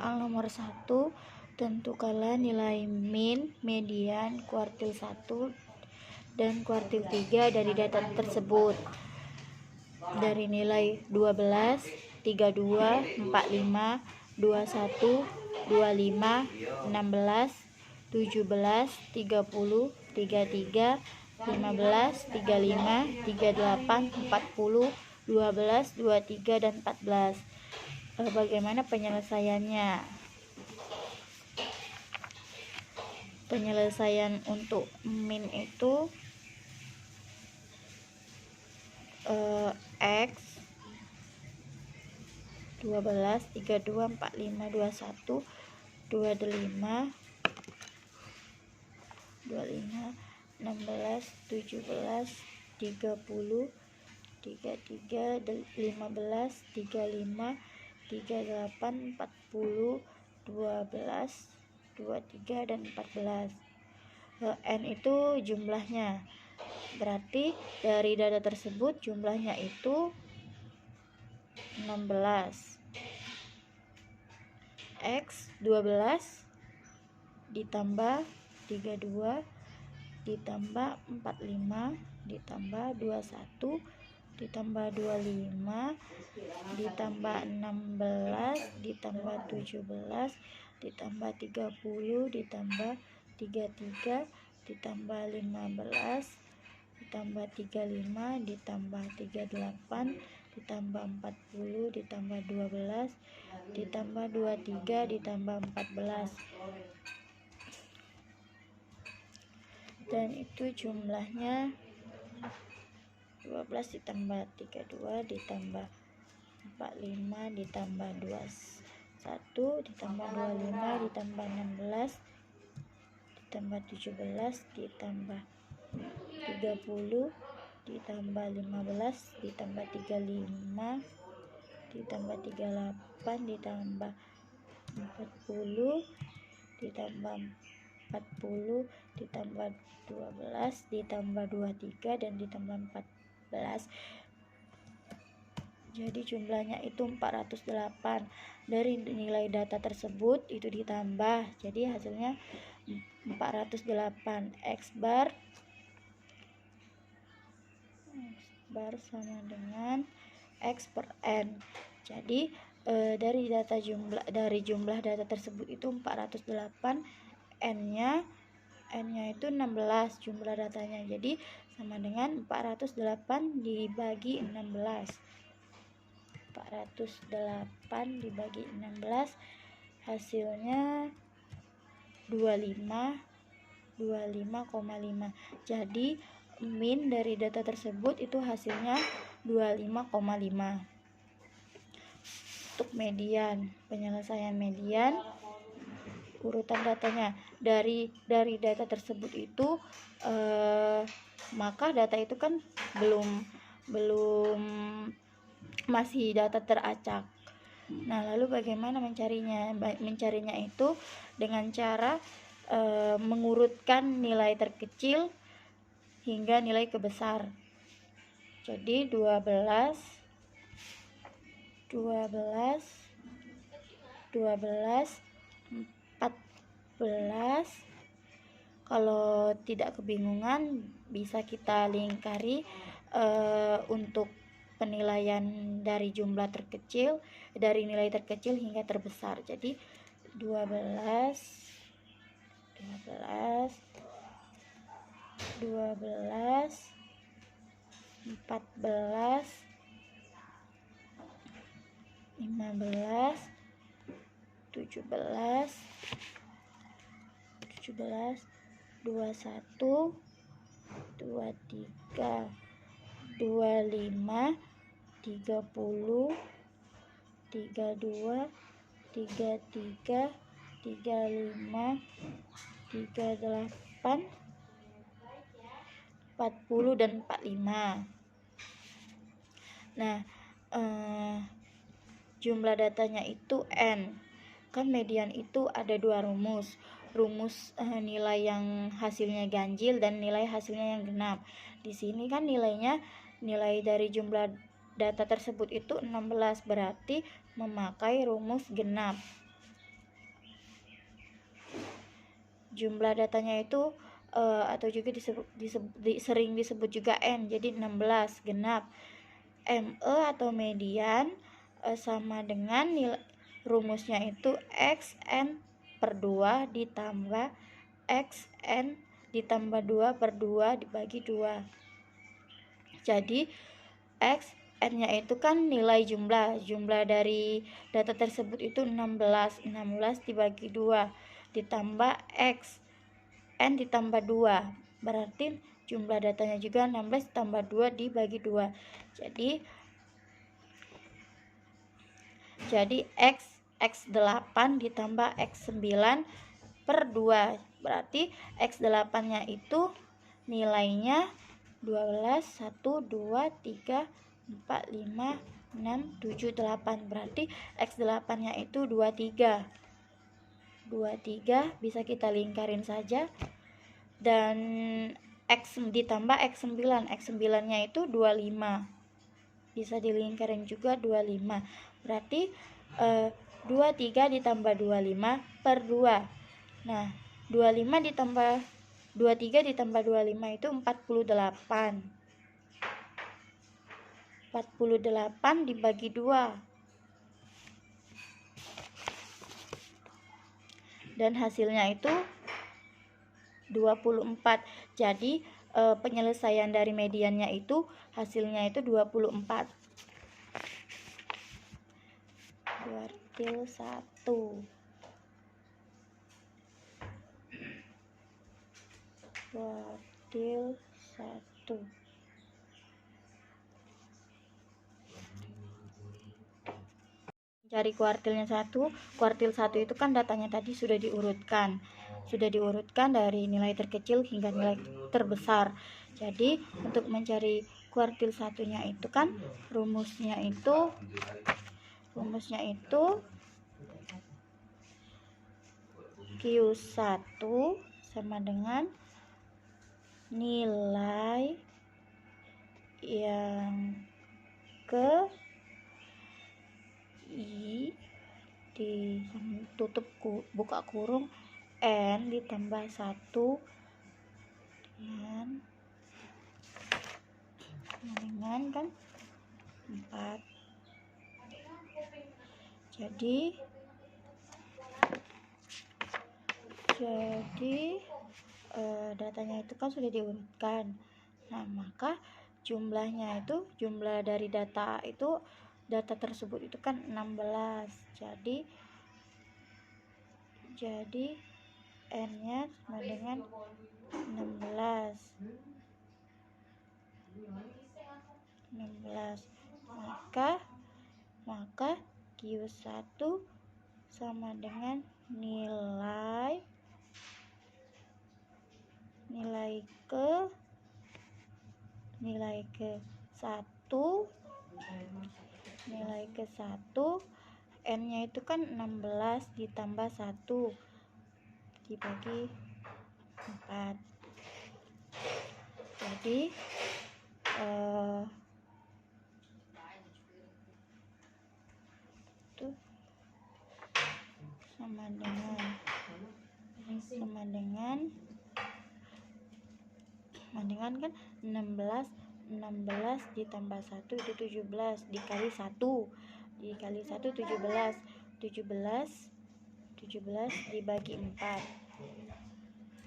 Soal nomor 1, tentukanlah nilai min, median, kuartil 1 dan kuartil 3 dari data tersebut. Dari nilai 12, 32, 45, 21, 25, 16, 17, 30, 33, 15, 35, 38, 40, 12, 23, dan 14. Bagaimana penyelesaiannya? Penyelesaian untuk min itu X 12, 32, 45, 21, 25, 16, 17, 30, 33, 15, 35, 38, 40, 12, 23, dan 14. N itu jumlahnya. Berarti dari data tersebut jumlahnya itu 16. X 12 ditambah 32 ditambah 45 ditambah 21 ditambah 25 ditambah 16 ditambah 17 ditambah 30 ditambah 33 ditambah 15 ditambah 35 ditambah 38 ditambah 40 ditambah 12 ditambah 23 ditambah 14, dan itu jumlahnya 12 ditambah 32 ditambah 45 ditambah 21 ditambah 25 ditambah 16 ditambah 17 ditambah 30 ditambah 15 ditambah 35 ditambah 38 ditambah 40 ditambah 40 ditambah 12 ditambah 23 dan ditambah 14. Jadi jumlahnya itu 408. Dari nilai data tersebut itu ditambah, jadi hasilnya 408. X bar sama dengan X per N. Jadi dari jumlah data tersebut itu 408, N-nya itu 16 jumlah datanya. Jadi sama dengan 408 dibagi 16. 408 dibagi 16 hasilnya 25,5. Jadi min dari data tersebut itu hasilnya 25,5. Untuk median, penyelesaian median, urutan datanya dari data tersebut itu maka data itu kan belum masih data teracak. Nah, lalu bagaimana mencarinya? Mencarinya itu dengan cara mengurutkan nilai terkecil hingga nilai kebesar. Jadi 12, 14. Kalau tidak kebingungan bisa kita lingkari untuk penilaian dari jumlah terkecil, dari nilai terkecil hingga terbesar. Jadi 12, 14, 15, 17, 21, 23, 25, 30, 32, 33, 35, 38, 40, dan 45. Nah, jumlah datanya itu N. Kan median itu ada dua rumus. Rumus nilai yang hasilnya ganjil dan nilai hasilnya yang genap. Di sini kan nilai dari jumlah data tersebut itu 16, berarti memakai rumus genap. jumlah datanya itu atau juga sering disebut juga N, jadi 16 genap. ME atau median sama dengan rumusnya itu XN per 2 ditambah XN ditambah 2 per 2 dibagi 2. Jadi XN nya itu kan nilai jumlah dari data tersebut itu 16 dibagi 2 ditambah X N ditambah 2, berarti jumlah datanya juga 16 tambah 2 dibagi 2. Jadi X8 ditambah X9 per 2, berarti X8 nya itu nilainya 12, 1, 2, 3, 4, 5, 6, 7, 8, berarti X8 nya itu 23 bisa kita lingkarin saja, dan X ditambah X9 nya itu 25, bisa dilingkarin juga 25, berarti 23 ditambah 25 per 2. Nah 23 ditambah 25 itu 48 dibagi 2 dan hasilnya itu 24. Jadi penyelesaian dari mediannya itu hasilnya itu 24. Kuartil 1. Cari kuartil 1 itu kan datanya tadi sudah diurutkan dari nilai terkecil hingga nilai terbesar. Jadi untuk mencari kuartil 1-nya itu kan rumusnya itu Q1 sama dengan nilai yang ke I ditutup buka kurung N ditambah 1 dengan kan 4. Jadi datanya itu kan sudah diurutkan. Nah, maka jumlahnya itu, jumlah dari data tersebut itu kan 16. Jadi N-nya sama dengan 16. Maka Q1 sama dengan nilai ke 1 N-nya itu kan 16 ditambah 1 dibagi 4. Jadi itu sama dengan kan 16 ditambah 1 itu 17 dikali 1 17 dibagi 4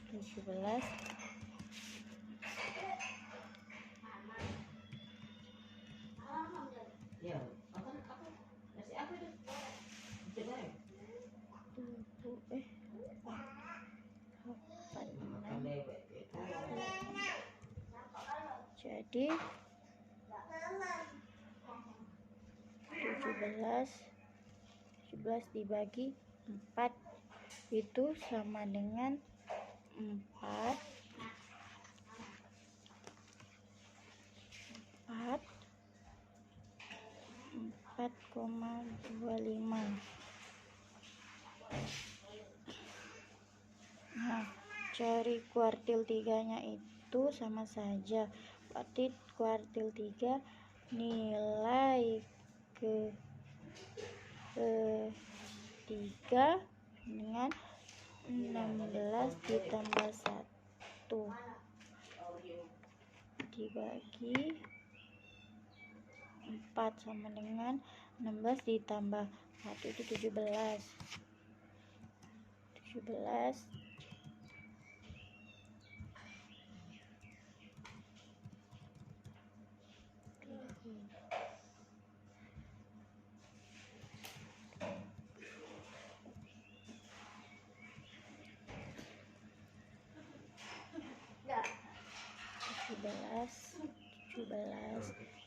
17 jadi 17 dibagi 4 itu sama dengan 4,25. Nah, cari kuartil 3-nya itu sama saja. Berarti kuartil 3 nilai ke 3 dengan 16 ditambah 1 dibagi 4 sama dengan 16 ditambah 1 itu 17.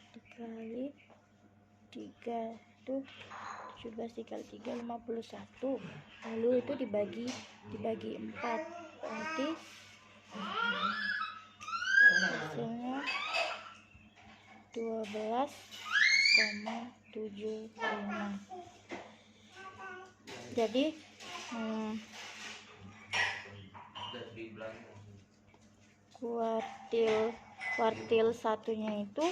Dikali 3 itu 17 dikali 3 51. Lalu itu dibagi 4, berarti hasilnya 12,75. Jadi kuartil satunya itu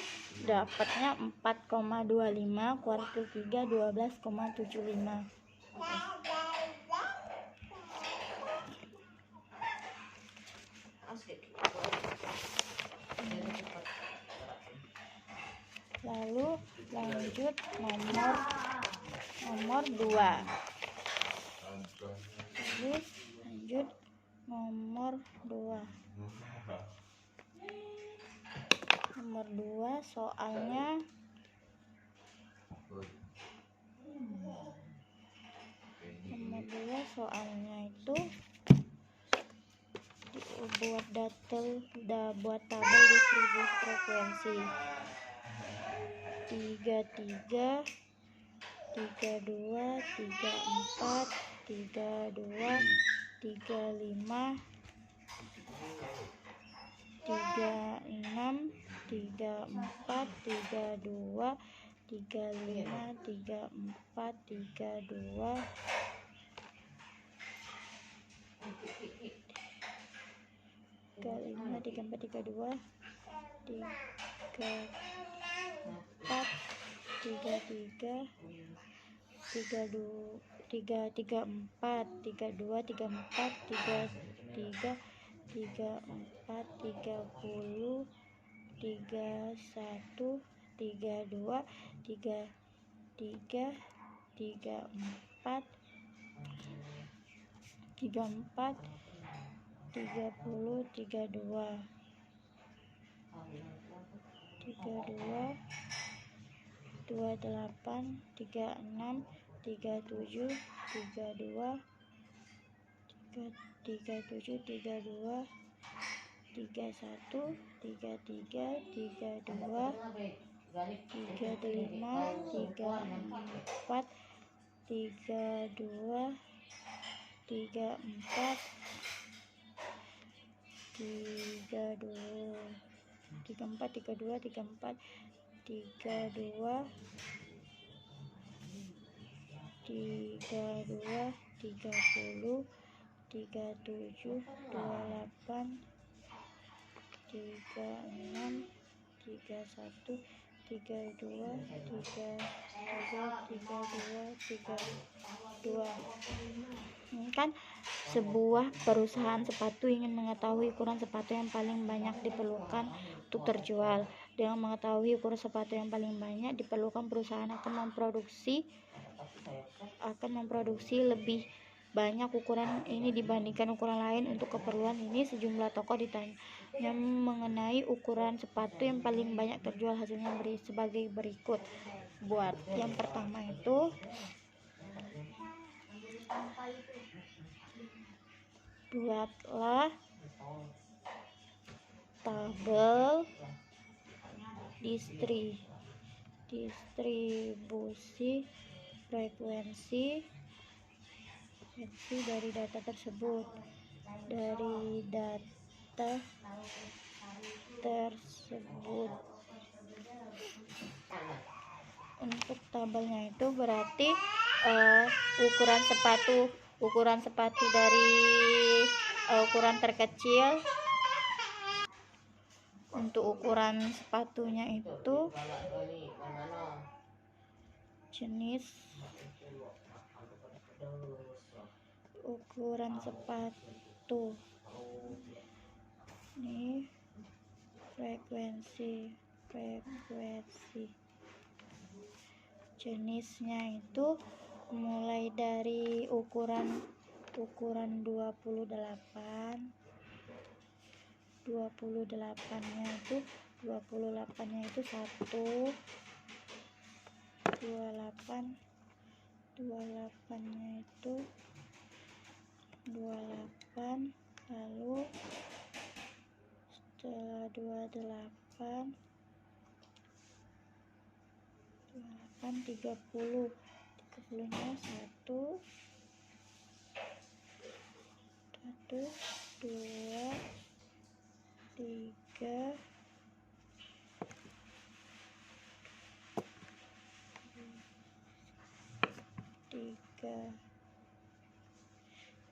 dapatnya 4,25, kuartil 3 12,75. Lalu lanjut nomor 2. Nomor 2 soalnya itu buat tabel distribusi frekuensi 33, 32, 34, 32, 35, 36, 34, 32, 35, 34, 32, 35, 34, 32, 34, 33, 32, 34, 32, 34, 33, 34, 30, 31, 32, 33, 34, 34, 30, 32, 28, 36, 37, 32, 37, 32, 31, 33, 32, 35, 34, 32, 34, 32, 34, 32, 32, 30, 37, 28, 36, 31, 32, 32. Ini kan sebuah perusahaan sepatu ingin mengetahui ukuran sepatu yang paling banyak diperlukan untuk terjual. Dengan mengetahui ukuran sepatu yang paling banyak diperlukan, perusahaan akan memproduksi lebih banyak ukuran ini dibandingkan ukuran lain. Untuk keperluan ini, sejumlah toko ditanya mengenai ukuran sepatu yang paling banyak terjual. Hasilnya sebagai berikut. Buat yang pertama itu buatlah tabel distribusi frekuensi dari data tersebut. Untuk tabelnya itu berarti ukuran sepatu dari ukuran terkecil. Untuk ukuran sepatunya itu jenis ukuran sepatu. Ini frekuensi jenisnya itu mulai dari ukuran 28 nya itu 28-nya itu 1 28-nya itu 28, lalu setelah 28 30-nya 1 2 3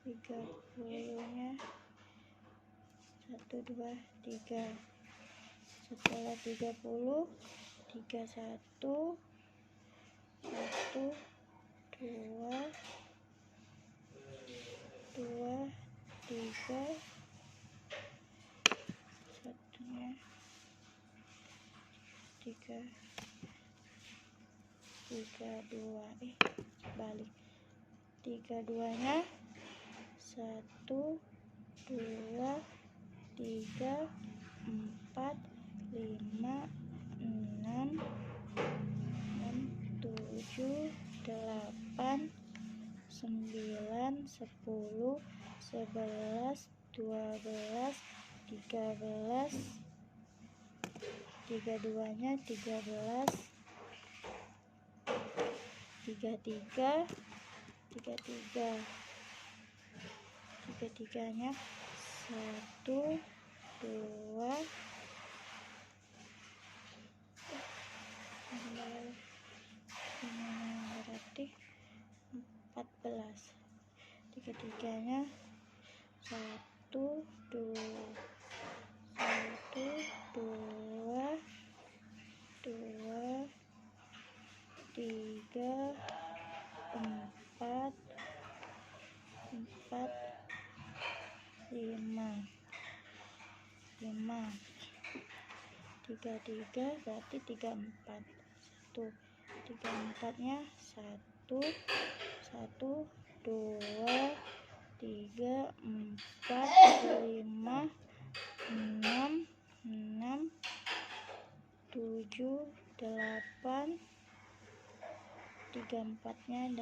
30-nya 1 2 3. Setelah 30 31 1 2 3 satunya 3 2 balik 32-nya 1 2 3 4 5 6 7 8 9 10 11 12 13 32-nya 13 33 33-nya 1 2 berarti 14. 33-nya 1 2 3 4 5 33 berarti 34. 34-nya 1 2 3 4 5 6 7 8. 34-nya 8.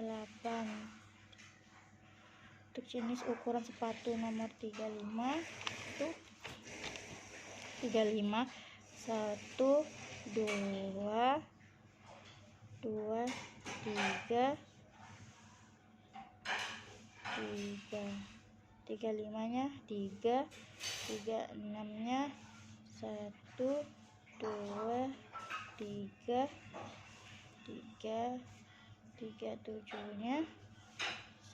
Untuk jenis ukuran sepatu nomor 35 itu 35 1 2 3 35-nya 3 36-nya 1 2 3 37-nya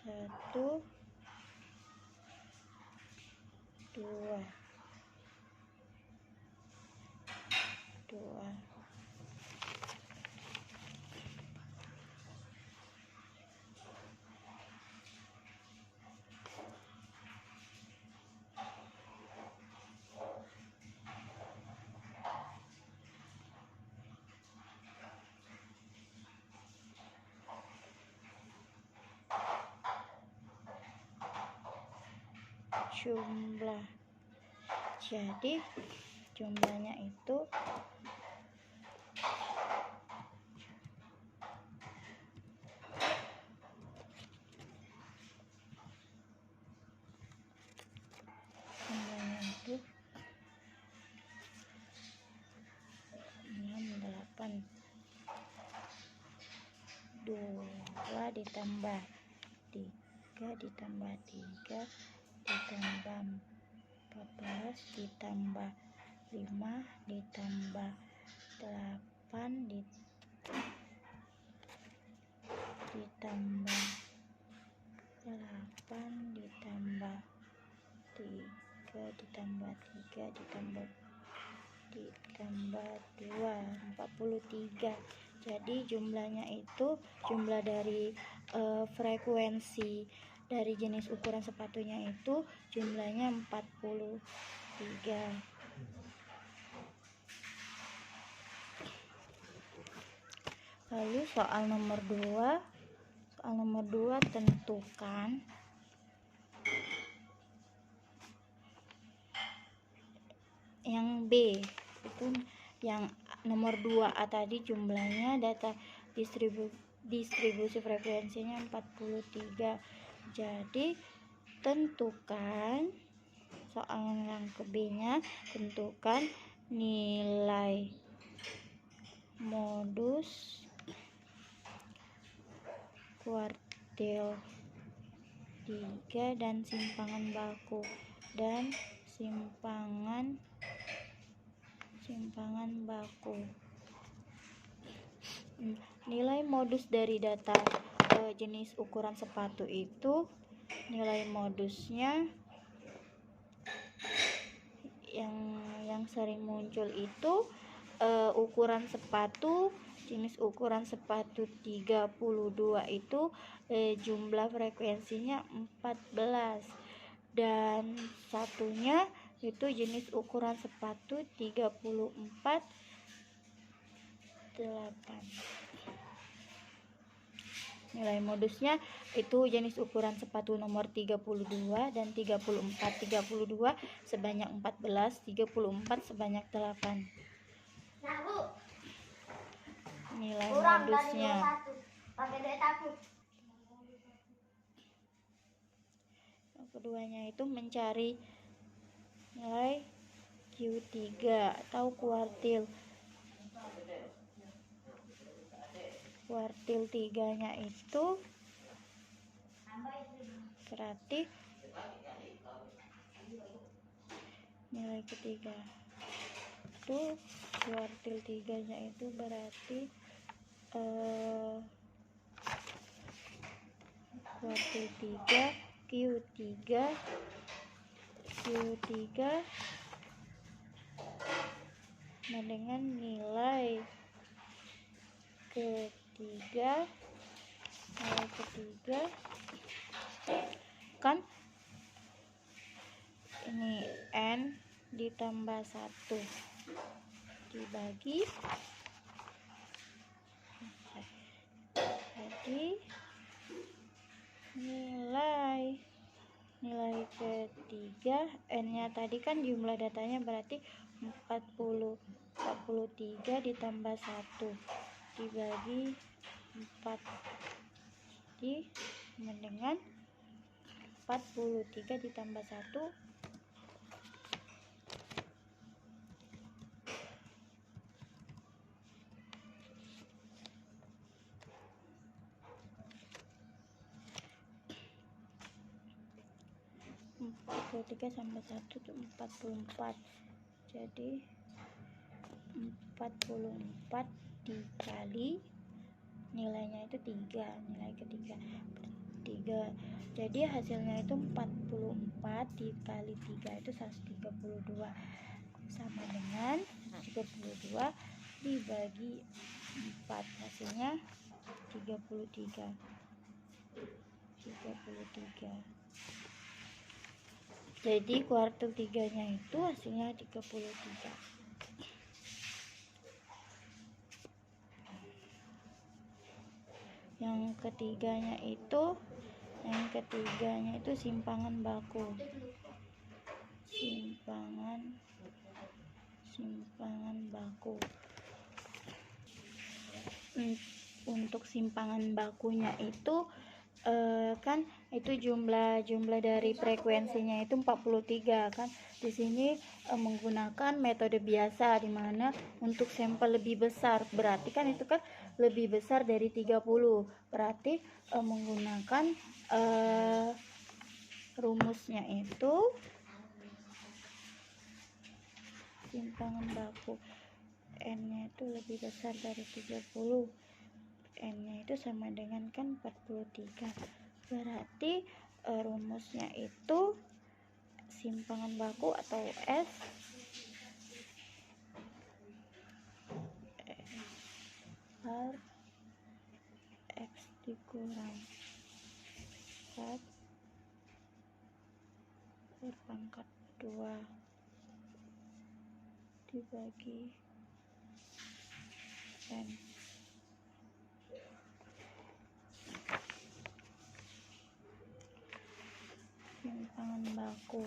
1 2 jumlah. Jadi jumlahnya itu dua ditambah 3 ditambah 3 ditambah 14 ditambah 5 ditambah 8 ditambah 8 ditambah 3 ditambah 3 ditambah 2 43. Jadi jumlahnya itu jumlah dari frekuensi dari jenis ukuran sepatunya itu jumlahnya 43. Lalu soal nomor 2, tentukan yang B. Itu yang nomor 2A tadi jumlahnya data distribusi frekuensinya 43. Jadi tentukan soal yang ke B-nya, tentukan nilai modus kuartil 3 dan simpangan baku dan simpangan baku. Nilai modus dari data jenis ukuran sepatu itu, nilai modusnya yang sering muncul itu ukuran sepatu, jenis ukuran sepatu 32 itu jumlah frekuensinya 14, dan satunya itu jenis ukuran sepatu 34 8. Nilai modusnya itu jenis ukuran sepatu nomor 32 dan 34. 32 sebanyak 14, 34 sebanyak 8. Nilai modusnya. Yang keduanya itu mencari nilai Q3 atau kuartil 3-nya itu berarti nilai ketiga itu kuartil 3-nya itu berarti kuartil 3 Q3 dengan nilai ketiga kan ini N ditambah 1 dibagi, jadi nilai ketiga N-nya tadi kan jumlah datanya berarti 43 ditambah 1 dibagi 4, jadi dengan 43 ditambah 1 43 tambah 1 itu 44, jadi 44 dikali nilainya itu 3, nilai ketiga 3, jadi hasilnya itu 44 dikali 3 itu 132 sama dengan 132 dibagi 4, hasilnya 33. Jadi kuartil 3-nya itu hasilnya 33. Yang ketiganya itu simpangan baku. Untuk simpangan bakunya itu kan itu jumlah dari frekuensinya itu 43 kan. Di sini menggunakan metode biasa, di mana untuk sampel lebih besar berarti kan itu kan lebih besar dari 30, berarti menggunakan rumusnya itu simpangan baku N-nya itu lebih besar dari 30, N-nya itu sama dengan kan 43, berarti rumusnya itu simpangan baku atau S per X dikurang 4 berpangkat 2 dibagi N. Simpangan baku.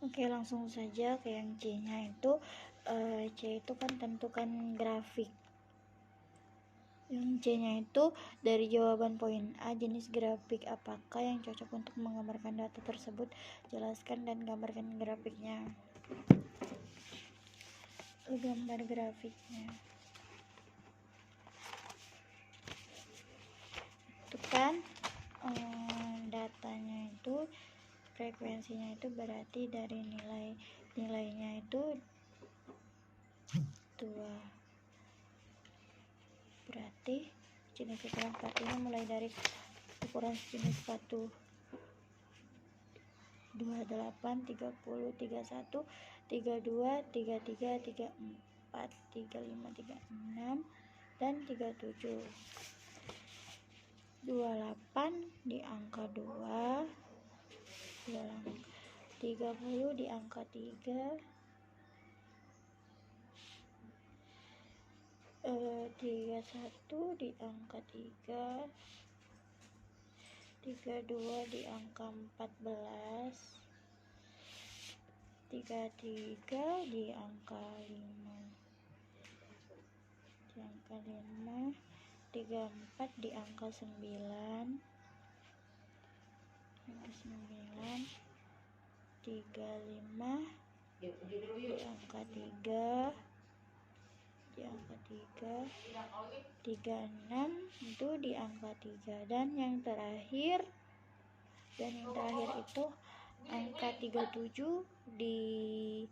Oke, langsung saja ke yang C-nya itu. C itu kan tentukan grafik. Yang C-nya itu dari jawaban poin A, jenis grafik apakah yang cocok untuk menggambarkan data tersebut? Jelaskan dan gambarkan grafiknya. Gambar grafiknya. Itu kan datanya itu, frekuensinya itu berarti dari nilainya itu 2. Berarti jenis ukuran sepatunya mulai dari ukuran jenis sepatu 28, 30, 31, 32, 33, 34, 35, 36, dan 37. 28 di angka 2, 30 di angka 3, 31 di angka 3, 32 di angka 14, 33 di angka 5, 34 di angka 9, 35 di angka 3, 36 itu di angka 3, dan yang terakhir itu angka 37 di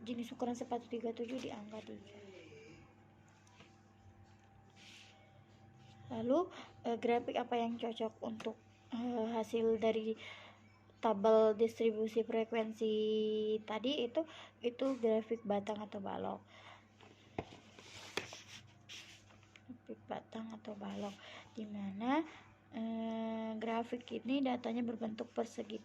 jenis ukuran sepatu 37 di angka 3. Lalu grafik apa yang cocok untuk hasil dari tabel distribusi frekuensi tadi? Itu grafik batang atau balok. Dimana grafik ini datanya berbentuk persegi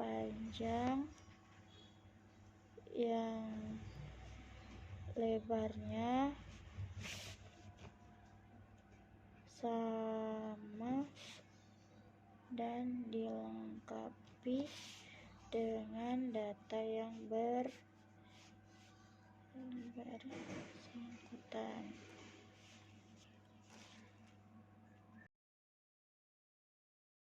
panjang, yang lebarnya sama dan dilengkapi dengan data yang bersangkutan.